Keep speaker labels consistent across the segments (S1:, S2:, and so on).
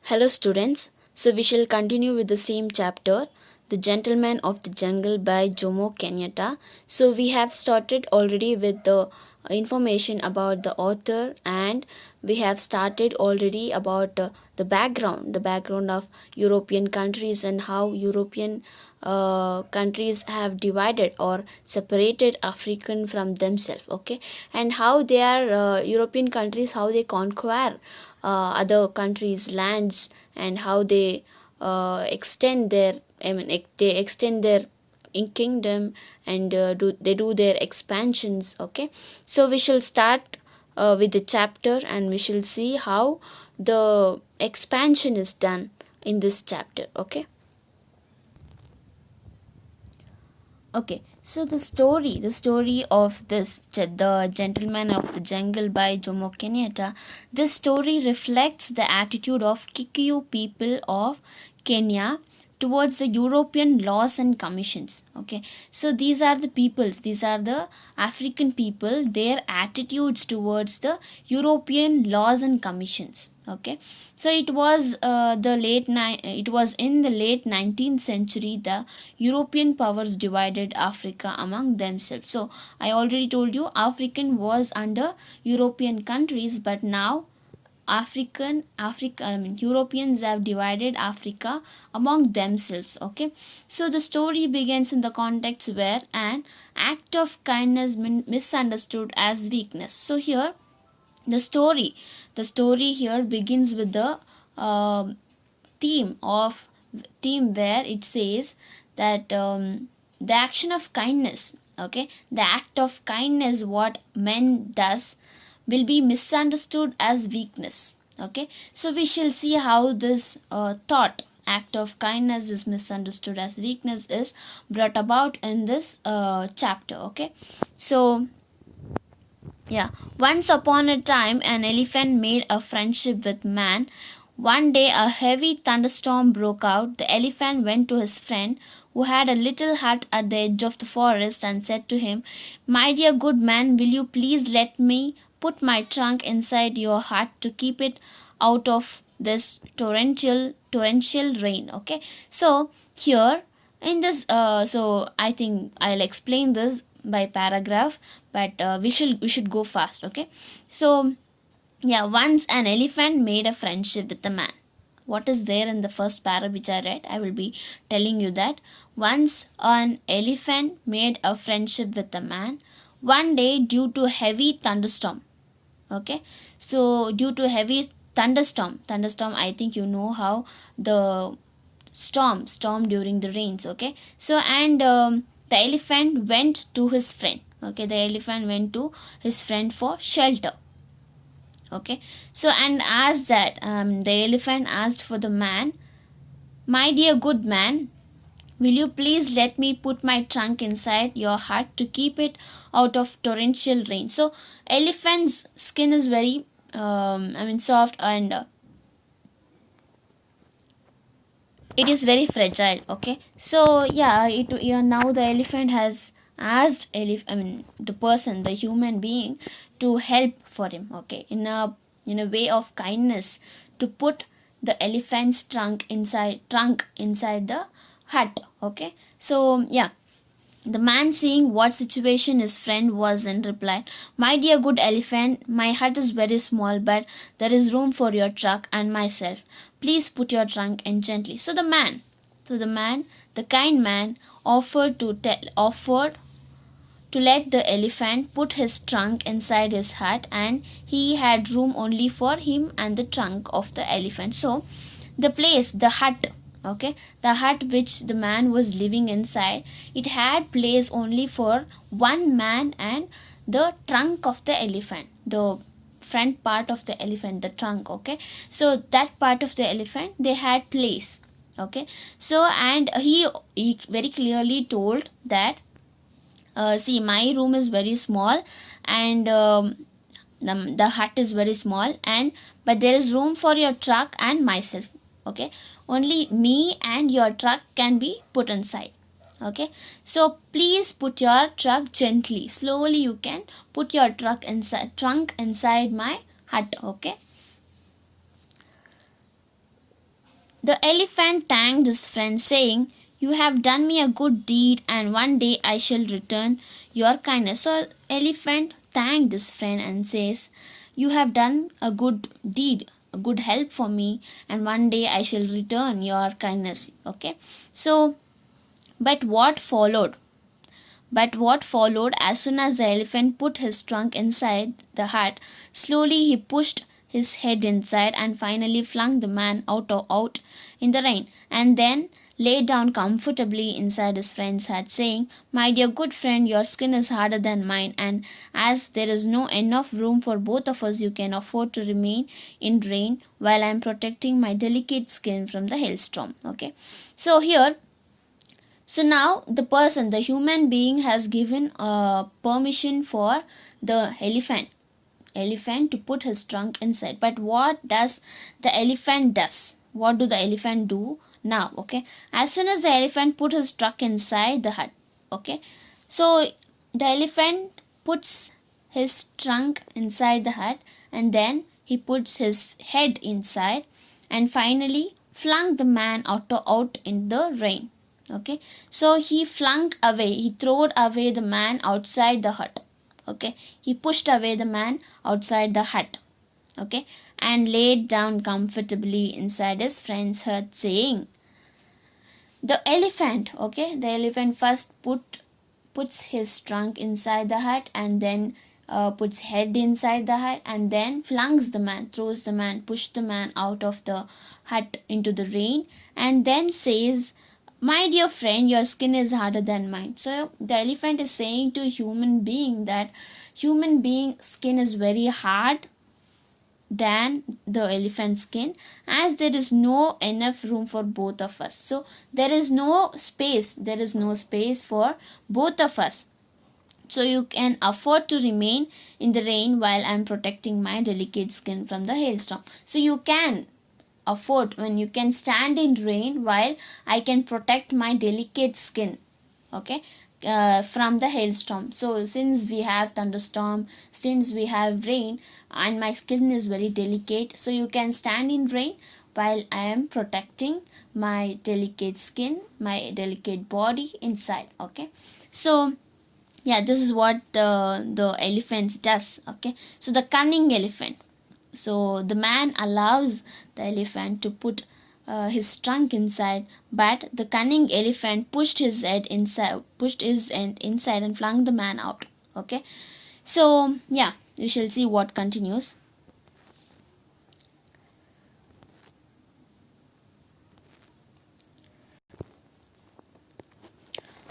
S1: Hello, students. So, we shall continue with the same chapter, The Gentleman of the Jungle by Jomo Kenyatta. So, we have started already with the information about the author, and we have started already about the background of European countries and how European countries have divided or separated African from themselves, okay, and how they are European countries, how they conquer other countries' lands, and how they extend their they extend their in kingdom, and do their expansions, okay. So we shall start with the chapter, and we shall see how the expansion is done in this chapter, okay. Okay, so the story of the Gentleman of the Jungle by Jomo Kenyatta. This story reflects the attitude of Kikuyu people of Kenya towards the European laws and commissions. Okay, so these are the peoples, these are the African people, their attitudes towards the European laws and commissions. Okay, so it was in the late 19th century the European powers divided Africa among themselves. So I already told you African was under European countries, but now Europeans have divided Africa among themselves. Okay, so the story begins in the context where an act of kindness misunderstood as weakness. So here the story the story here begins with the uh, theme of theme where it says that the action of kindness, okay, the act of kindness what men does will be misunderstood as weakness. Okay, so we shall see how this thought act of kindness is misunderstood as weakness is brought about in this chapter. Okay, so yeah, once upon a time, an elephant made a friendship with man. One day, a heavy thunderstorm broke out. The elephant went to his friend, who had a little hut at the edge of the forest, and said to him, "My dear good man, will you please let me put my trunk inside your hut to keep it out of this torrential rain?" Okay, so here in this so I think I'll explain this by paragraph, but we should go fast. Okay, so yeah, once an elephant made a friendship with a man. What is there in the first para which I read? I will be telling you that. Once an elephant made a friendship with a man. One day, due to heavy thunderstorm. Okay, so due to heavy thunderstorm, I think you know how the storm during the rains. Okay, so and the elephant went to his friend. Okay, the elephant went to his friend for shelter. Okay, so and asked that the elephant asked for the man, "My dear good man, will you please let me put my trunk inside your hut to keep it out of torrential rain?" So elephant's skin is very soft, and it is very fragile. Okay, so now the elephant has asked the person, the human being, to help for him, okay, in a way of kindness, to put the elephant's trunk inside the hut. Okay, so yeah, the man, seeing what situation his friend was in, replied, "My dear good elephant, my hut is very small, but there is room for your truck and myself. Please put your trunk in gently." So the man, the kind man, offered to let the elephant put his trunk inside his hut, and he had room only for him and the trunk of the elephant. So the hut, okay, the hut which the man was living inside, it had place only for one man and the trunk of the elephant, the front part of the elephant, the trunk. Okay, so that part of the elephant they had place. Okay, so and he very clearly told that, see, my room is very small, and the hut is very small, and but there is room for your truck and myself. Okay, only me and your truck can be put inside. Okay, so please put your truck gently, slowly you can put your trunk inside my hut. Okay, The elephant thanked his friend, saying, "You have done me a good deed, and one day I shall return your kindness." So, elephant thanked his friend and says, "You have done a good deed, a good help for me, and one day I shall return your kindness." Okay, so but what followed? But what followed, as soon as the elephant put his trunk inside the hut, slowly he pushed his head inside and finally flung the man out in the rain, and then lay down comfortably inside his friend's hut, saying, "My dear good friend, your skin is harder than mine, and as there is no enough room for both of us, you can afford to remain in rain while I am protecting my delicate skin from the hailstorm." Okay, so here, so now the person, the human being, has given permission for the elephant to put his trunk inside. But what does the elephant does? What do the elephant do now? Okay, as soon as the elephant put his trunk inside the hut, okay, so the elephant puts his trunk inside the hut, and then he puts his head inside, and finally flung the man out in the rain. Okay, so he flung away, he throwed away the man outside the hut. Okay, he pushed away the man outside the hut. Okay, and laid down comfortably inside his friend's hut, saying, the elephant, okay, the elephant first puts his trunk inside the hut, and then puts head inside the hut, and then flungs the man, throws the man, push the man out of the hut into the rain, and then says, "My dear friend, your skin is harder than mine." So the elephant is saying to a human being that human being skin is very hard than the elephant skin, as there is no enough room for both of us. So there is no space for both of us, so you can afford to remain in the rain while I'm protecting my delicate skin from the hailstorm. So you can afford, when you can stand in rain while I can protect my delicate skin, okay, from the hailstorm. So since we have thunderstorm, since we have rain, and my skin is very delicate, so you can stand in rain while I am protecting my delicate skin, my delicate body inside. Okay, so yeah, this is what the elephant does. Okay, so the cunning elephant, so the man allows the elephant to put his trunk inside, but the cunning elephant pushed his head inside and flung the man out. Okay, so yeah, we shall see what continues.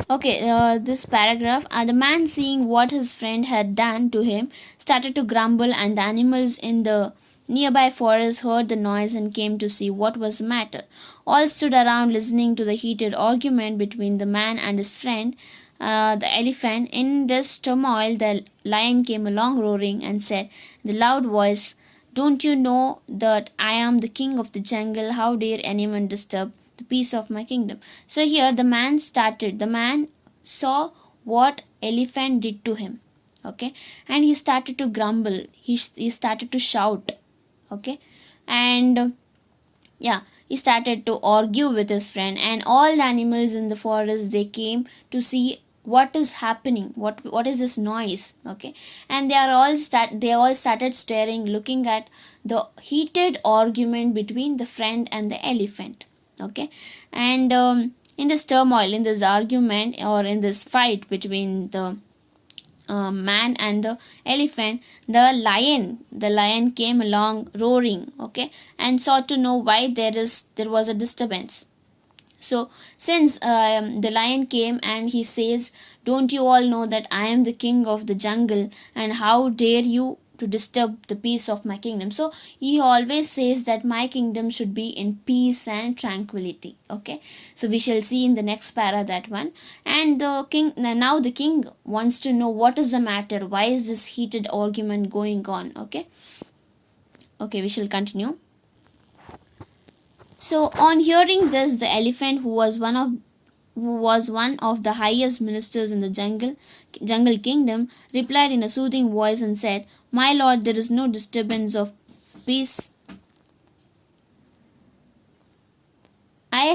S1: Okay, this paragraph, the man, seeing what his friend had done to him, started to grumble, and the animals in the nearby forest heard the noise and came to see what was the matter. All stood around listening to the heated argument between the man and his friend, the elephant. In this turmoil, the lion came along roaring and said in a loud voice, "Don't you know that I am the king of the jungle? How dare anyone disturb the peace of my kingdom?" So here the man saw what elephant did to him. Okay, and he started to grumble, he started to shout. Okay, and yeah, he started to argue with his friend, and all the animals in the forest, they came to see what is happening, what is this noise. Okay, and they all started staring, looking at the heated argument between the friend and the elephant. Okay, and in this turmoil, in this argument, or in this fight between the man and the elephant, the lion came along roaring. Okay, and sought to know why there was a disturbance. So since the lion came, and he says, "Don't you all know that I am the king of the jungle, and how dare you to disturb the peace of my kingdom?" So he always says that my kingdom should be in peace and tranquility. Okay, so we shall see in the next para that one. And the king wants to know what is the matter, why is this heated argument going on. Okay, we shall continue. So on hearing this, the elephant, who was one of the highest ministers in the jungle kingdom, replied in a soothing voice and said, "My lord, there is no disturbance of peace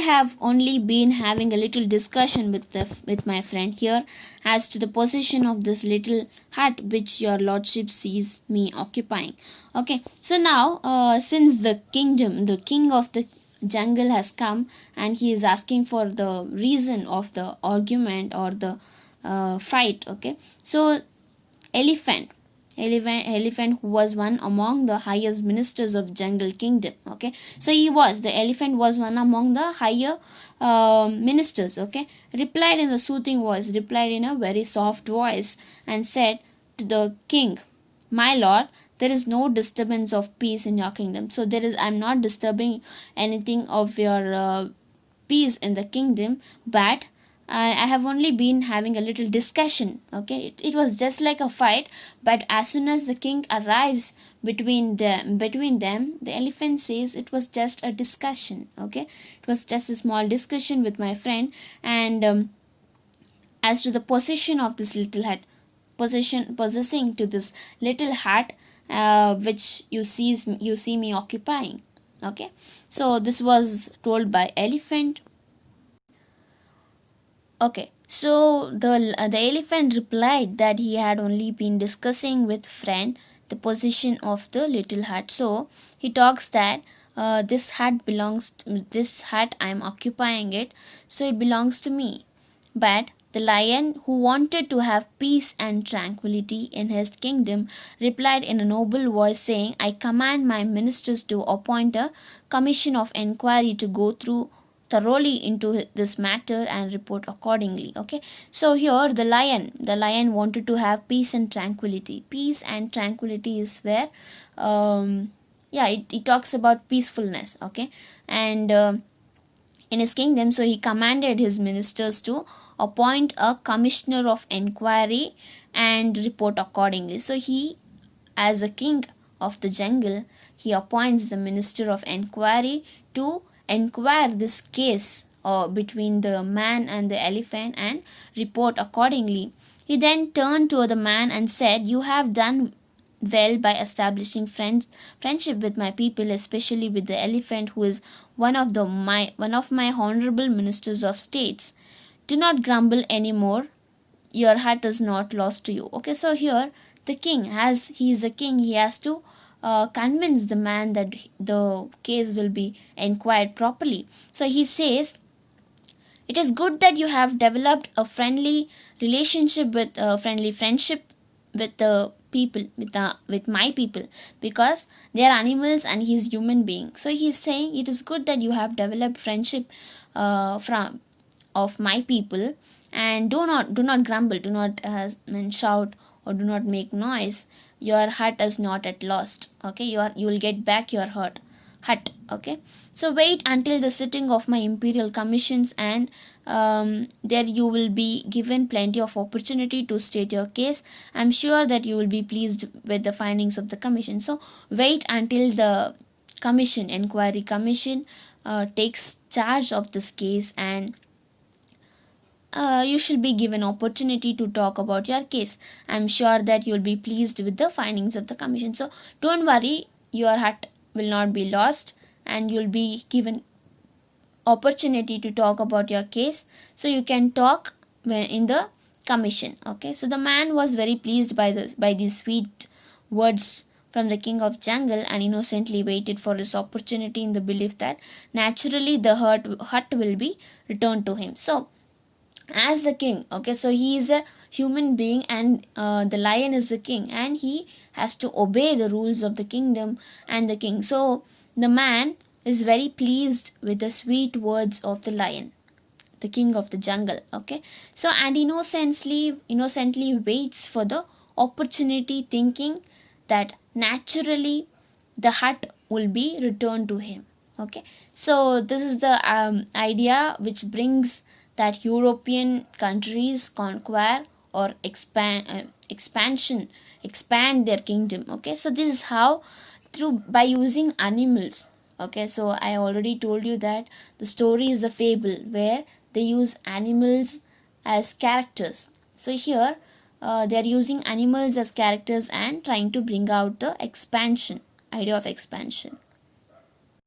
S1: have only been having a little discussion with my friend here as to the position of this little hut which your lordship sees me occupying. Okay, so now since the king of the jungle has come, and he is asking for the reason of the argument or the fight. Okay, so elephant elephant who was one among the highest ministers of jungle kingdom. Okay, so the elephant was one among the higher ministers. Okay, replied in a soothing voice, replied in a very soft voice, and said to the king, my lord, there is no disturbance of peace in your kingdom. So I'm not disturbing anything of your peace in the kingdom, but I have only been having a little discussion. Okay, it was just like a fight, but as soon as the king arrives between them, the elephant says it was just a discussion. Okay, it was just a small discussion with my friend, and as to the possession of this little hut, possessing to this little hut, which you see me occupying. Okay, so this was told by elephant. Okay, so the elephant replied that he had only been discussing with friend the position of the little hut. So he talks that this hut I am occupying it, so it belongs to me. But the lion, who wanted to have peace and tranquility in his kingdom, replied in a noble voice, saying, I command my ministers to appoint a commission of inquiry to go through thoroughly into this matter and report accordingly. Okay, so here the lion wanted to have peace and tranquility. Peace and tranquility is where it talks about peacefulness. Okay, and in his kingdom, so he commanded his ministers to appoint a commissioner of inquiry and report accordingly. So he, as a king of the jungle, he appoints the minister of inquiry to inquire this case between the man and the elephant and report accordingly. He then turned to the man and said, you have done well by establishing friendship with my people, especially with the elephant, who is one of my honorable ministers of states. Do not grumble anymore. Your heart is not lost to you. Okay, so here the king, as he is a king, he has to convince the man that the case will be inquired properly. So he says, it is good that you have developed a friendly relationship with friendly friendship with the people, with my people, because they are animals and he is human being. So he is saying it is good that you have developed friendship from of my people, and do not grumble, do not shout, or do not make noise. Your hut is not at lost. Okay, you will get back your hut. Okay, so wait until the sitting of my imperial commissions, and there you will be given plenty of opportunity to state your case. I'm sure that you will be pleased with the findings of the commission. So wait until the inquiry commission takes charge of this case, and you shall be given opportunity to talk about your case. I'm sure that you'll be pleased with the findings of the commission. So don't worry, your hut will not be lost, and you'll be given opportunity to talk about your case, so you can talk when in the commission. Okay, so the man was very pleased by these sweet words from the king of jungle, and innocently waited for his opportunity in the belief that naturally the hut will be returned to him. So as the king, okay, so he is a human being, and the lion is the king, and he has to obey the rules of the kingdom and the king. So the man is very pleased with the sweet words of the lion, the king of the jungle. Okay, so and innocently waits for the opportunity, thinking that naturally the hut will be returned to him. Okay, so this is the idea which brings that European countries conquer or expand their kingdom. Okay, so this is how, by using animals. Okay, so I already told you that the story is a fable where they use animals as characters. So here they are using animals as characters and trying to bring out the idea of expansion.